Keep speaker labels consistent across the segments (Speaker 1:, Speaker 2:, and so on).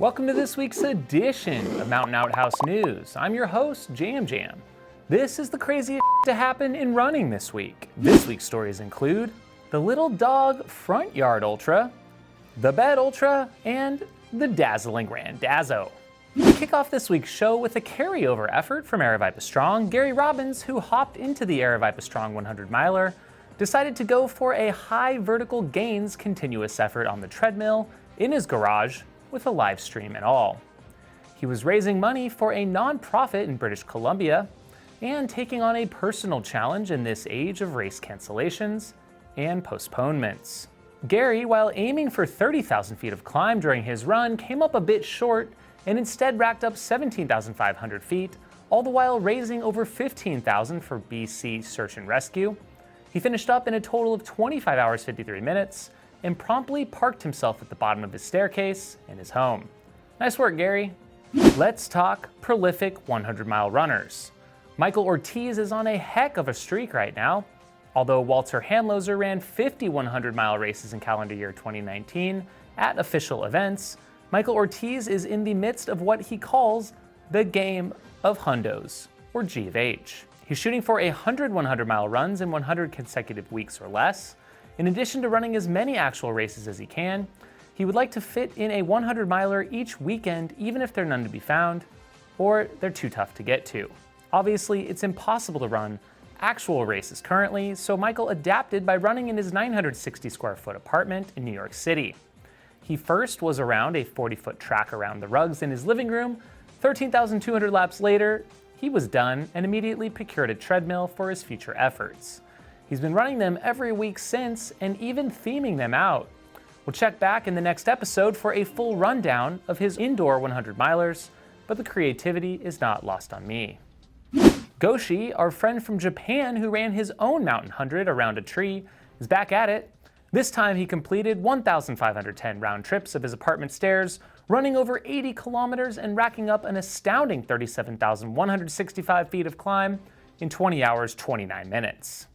Speaker 1: Welcome to this week's edition of Mountain Outhouse News. I'm your host, Jam Jam. This is the craziest to happen in running this week. This week's stories include the Little Dog Front Yard Ultra, the Bed Ultra, and the Dazzling Ran Dazzo. We kick off this week's show with a carryover effort from Aravaipa Strong. Gary Robbins, who hopped into the Aravaipa Strong 100 miler, decided to go for a high vertical gains continuous effort on the treadmill in his garage with a live stream and all. He was raising money for a non-profit in British Columbia and taking on a personal challenge in this age of race cancellations and postponements. Gary, while aiming for 30,000 feet of climb during his run, came up a bit short and instead racked up 17,500 feet, all the while raising over 15,000 for BC Search and Rescue. He finished up in a total of 25 hours 53 minutes and promptly parked himself at the bottom of his staircase in his home. Nice work, Gary. Let's talk prolific 100-mile runners. Michael Ortiz is on a heck of a streak right now. Although Walter Handloser ran 50 100-mile races in calendar year 2019 at official events, Michael Ortiz is in the midst of what he calls the game of hundos, or G of H. He's shooting for 100 100-mile runs in 100 consecutive weeks or less. In addition to running as many actual races as he can, he would like to fit in a 100-miler each weekend, even if they're none to be found, or they're too tough to get to. Obviously, it's impossible to run actual races currently, so Michael adapted by running in his 960 square foot apartment in New York City. He first was around a 40-foot track around the rugs in his living room. 13,200 laps later, he was done and immediately procured a treadmill for his future efforts. He's been running them every week since and even theming them out. We'll check back in the next episode for a full rundown of his indoor 100 milers, but the creativity is not lost on me. Goshi, our friend from Japan who ran his own mountain 100 around a tree, is back at it. This time he completed 1,510 round trips of his apartment stairs, running over 80 kilometers and racking up an astounding 37,165 feet of climb in 20 hours, 29 minutes.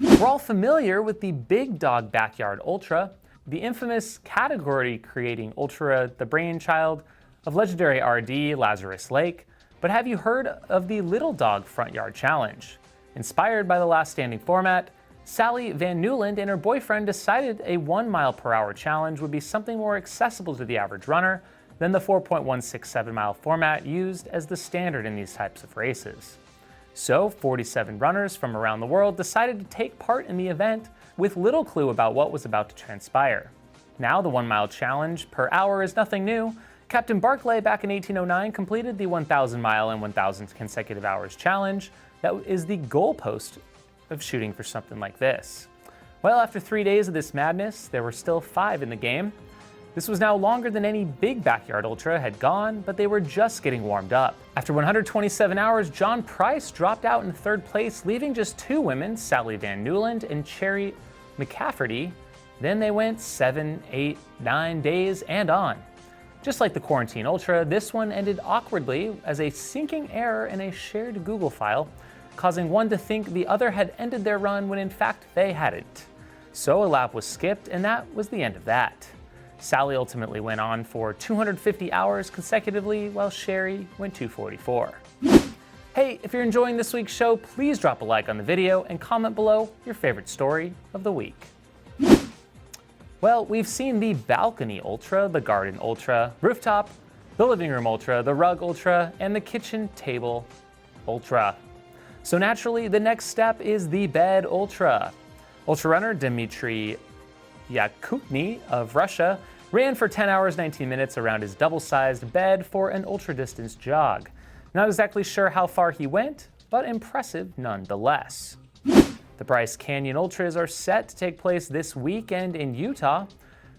Speaker 1: We're all familiar with the Big Dog Backyard Ultra, the infamous category-creating ultra, the brainchild of legendary RD Lazarus Lake. But have you heard of the Little Dog Front Yard Challenge? Inspired by the last standing format, Sally Van Newland and her boyfriend decided a 1 mile per hour challenge would be something more accessible to the average runner than the 4.167 mile format used as the standard in these types of races. So 47 runners from around the world decided to take part in the event with little clue about what was about to transpire. Now the 1 mile challenge per hour is nothing new. Captain Barkley back in 1809 completed the 1,000 mile and 1,000 consecutive hours challenge. That is the goalpost of shooting for something like this. Well, after 3 days of this madness, there were still 5 in the game. This was now longer than any big backyard ultra had gone, but they were just getting warmed up. After 127 hours, John Price dropped out in 3rd place, leaving just 2 women, Sally Van Newland and Cherry McCafferty. Then they went 7, 8, 9 days and on. Just like the Quarantine Ultra, this one ended awkwardly as a syncing error in a shared Google file, causing one to think the other had ended their run when in fact they hadn't. So a lap was skipped, and that was the end of that. Sally ultimately went on for 250 hours consecutively, while Sherry went 244. Hey, if you're enjoying this week's show, please drop a like on the video and comment below your favorite story of the week. Well, we've seen the Balcony Ultra, the Garden Ultra, Rooftop, the Living Room Ultra, the Rug Ultra, and the Kitchen Table Ultra. So naturally, the next step is the Bed Ultra. Ultra runner Dmitry Yakutny of Russia ran for 10 hours 19 minutes around his double-sized bed for an ultra-distance jog. Not exactly sure how far he went, but impressive nonetheless. The Bryce Canyon Ultras are set to take place this weekend in Utah,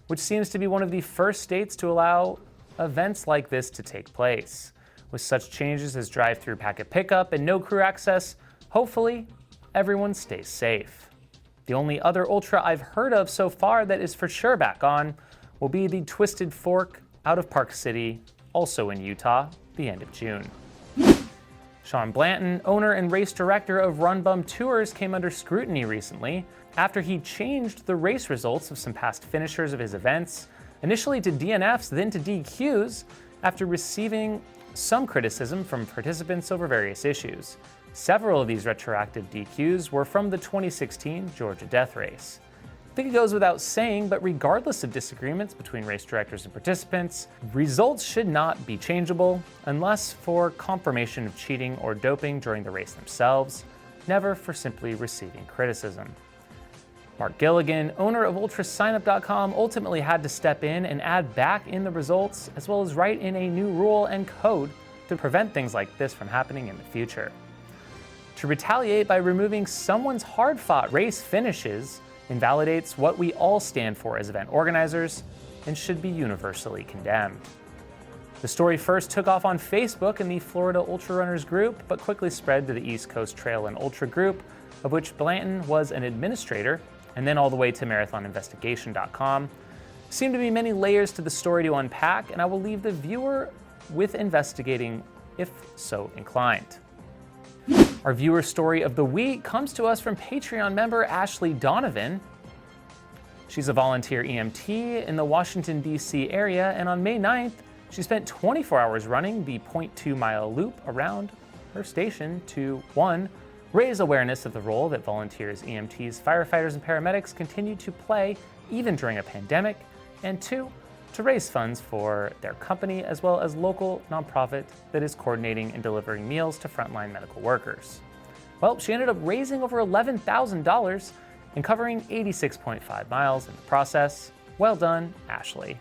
Speaker 1: which seems to be one of the first states to allow events like this to take place. With such changes as drive-through packet pickup and no crew access, hopefully everyone stays safe. The only other ultra I've heard of so far that is for sure back on will be the Twisted Fork out of Park City, also in Utah, the end of June. Sean Blanton, owner and race director of Run Bum Tours, came under scrutiny recently after he changed the race results of some past finishers of his events, initially to DNFs, then to DQs, after receiving some criticism from participants over various issues. Several of these retroactive DQs were from the 2016 Georgia death race. I think it goes without saying, but regardless of disagreements between race directors and participants, results should not be changeable unless for confirmation of cheating or doping during the race themselves, never for simply receiving criticism. Mark Gilligan, owner of ultrasignup.com, ultimately had to step in and add back in the results, as well as write in a new rule and code to prevent things like this from happening in the future. To retaliate by removing someone's hard-fought race finishes invalidates what we all stand for as event organizers and should be universally condemned. The story first took off on Facebook in the Florida Ultra Runners group, but quickly spread to the East Coast Trail and Ultra group, of which Blanton was an administrator, and then all the way to marathoninvestigation.com. Seem to be many layers to the story to unpack, and I will leave the viewer with investigating if so inclined. Our viewer story of the week comes to us from Patreon member Ashley Donovan. She's a volunteer EMT in the Washington, D.C. area, and on May 9th, she spent 24 hours running the 0.2-mile loop around her station to 1. Raise awareness of the role that volunteers, EMTs, firefighters, and paramedics continue to play even during a pandemic, and 2, to raise funds for their company as well as local nonprofit that is coordinating and delivering meals to frontline medical workers. Well, she ended up raising over $11,000 and covering 86.5 miles in the process. Well done, Ashley.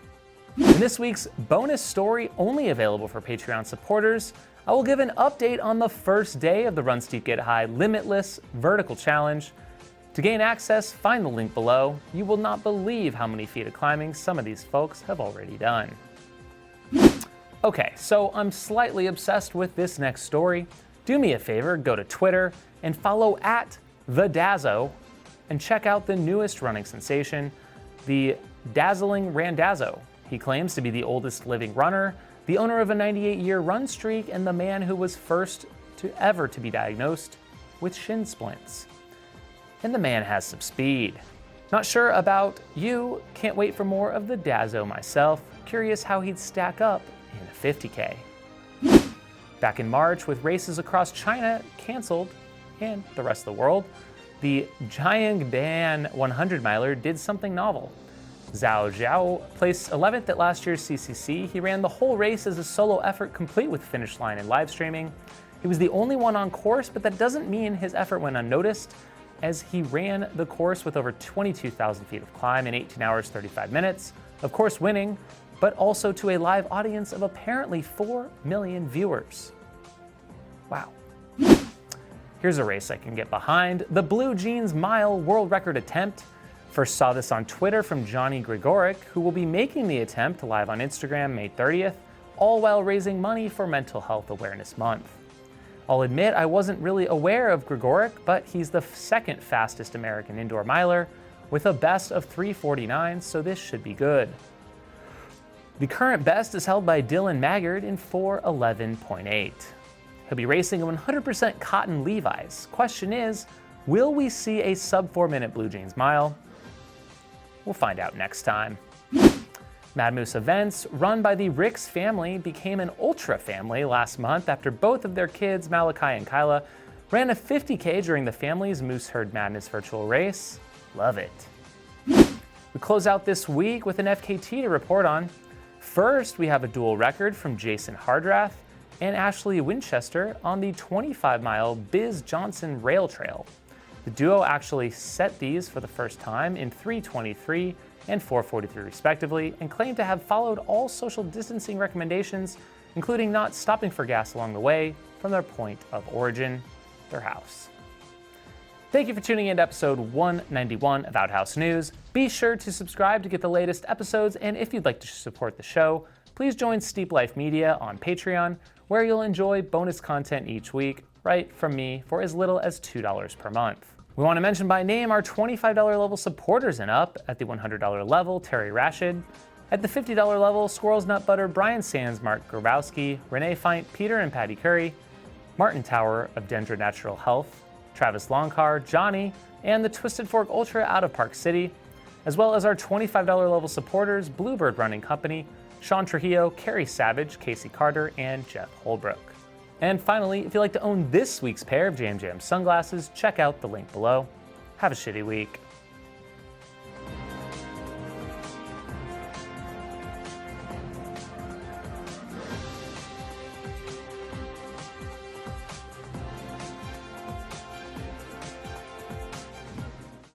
Speaker 1: In this week's bonus story, only available for Patreon supporters, I will give an update on the first day of the Run Steep Get High Limitless Vertical Challenge. To gain access, find the link below. You will not believe how many feet of climbing some of these folks have already done. Okay, so I'm slightly obsessed with this next story. Do me a favor, go to Twitter and follow @TheDazzo and check out the newest running sensation, the Dazzling Ran Dazzo. He claims to be the oldest living runner, the owner of a 98-year run streak, and the man who was first ever to be diagnosed with shin splints. And the man has some speed. Not sure about you, can't wait for more of the Dazzo myself. Curious how he'd stack up in a 50K. Back in March, with races across China canceled and the rest of the world, the Jiangdan 100-miler did something novel. Zhao Zhao placed 11th at last year's CCC. He ran the whole race as a solo effort, complete with finish line and live streaming. He was the only one on course, but that doesn't mean his effort went unnoticed, as he ran the course with over 22,000 feet of climb in 18 hours, 35 minutes, of course winning, but also to a live audience of apparently 4 million viewers. Wow. Here's a race I can get behind. The Blue Jeans Mile world record attempt. First saw this on Twitter from Johnny Gregoric, who will be making the attempt live on Instagram May 30th, all while raising money for Mental Health Awareness Month. I'll admit I wasn't really aware of Gregoric, but he's the second fastest American indoor miler with a best of 3:49, so this should be good. The current best is held by Dylan Maggard in 4:11.8. He'll be racing a 100% cotton Levi's. Question is, will we see a sub 4-minute Blue Jeans mile? We'll find out next time. Mad Moose Events, run by the Ricks family, became an ultra family last month after both of their kids, Malachi and Kyla, ran a 50K during the family's Mooseheard Madness virtual race. Love it. We close out this week with an FKT to report on. First, we have a dual record from Jason Hardrath and Ashley Winchester on the 25-mile Biz Johnson Rail Trail. The duo actually set these for the first time in 3:23 and 4:43 respectively, and claim to have followed all social distancing recommendations, including not stopping for gas along the way from their point of origin, their house. Thank you for tuning in to episode 191 of Outhouse News. Be sure to subscribe to get the latest episodes, and if you'd like to support the show, please join Steep Life Media on Patreon, where you'll enjoy bonus content each week, right from me, for as little as $2 per month. We want to mention by name our $25 level supporters and up. At the $100 level, Terry Rashid. At the $50 level, Squirrels Nut Butter, Brian Sands, Mark Grabowski, Renee Feint, Peter and Patty Curry, Martin Tower of Dendra Natural Health, Travis Longcar, Johnny, and the Twisted Fork Ultra out of Park City. as well as our $25 level supporters, Bluebird Running Company, Sean Trujillo, Carrie Savage, Casey Carter, and Jeff Holbrook. And finally, if you'd like to own this week's pair of Jam Jam sunglasses, check out the link below. Have a shitty week.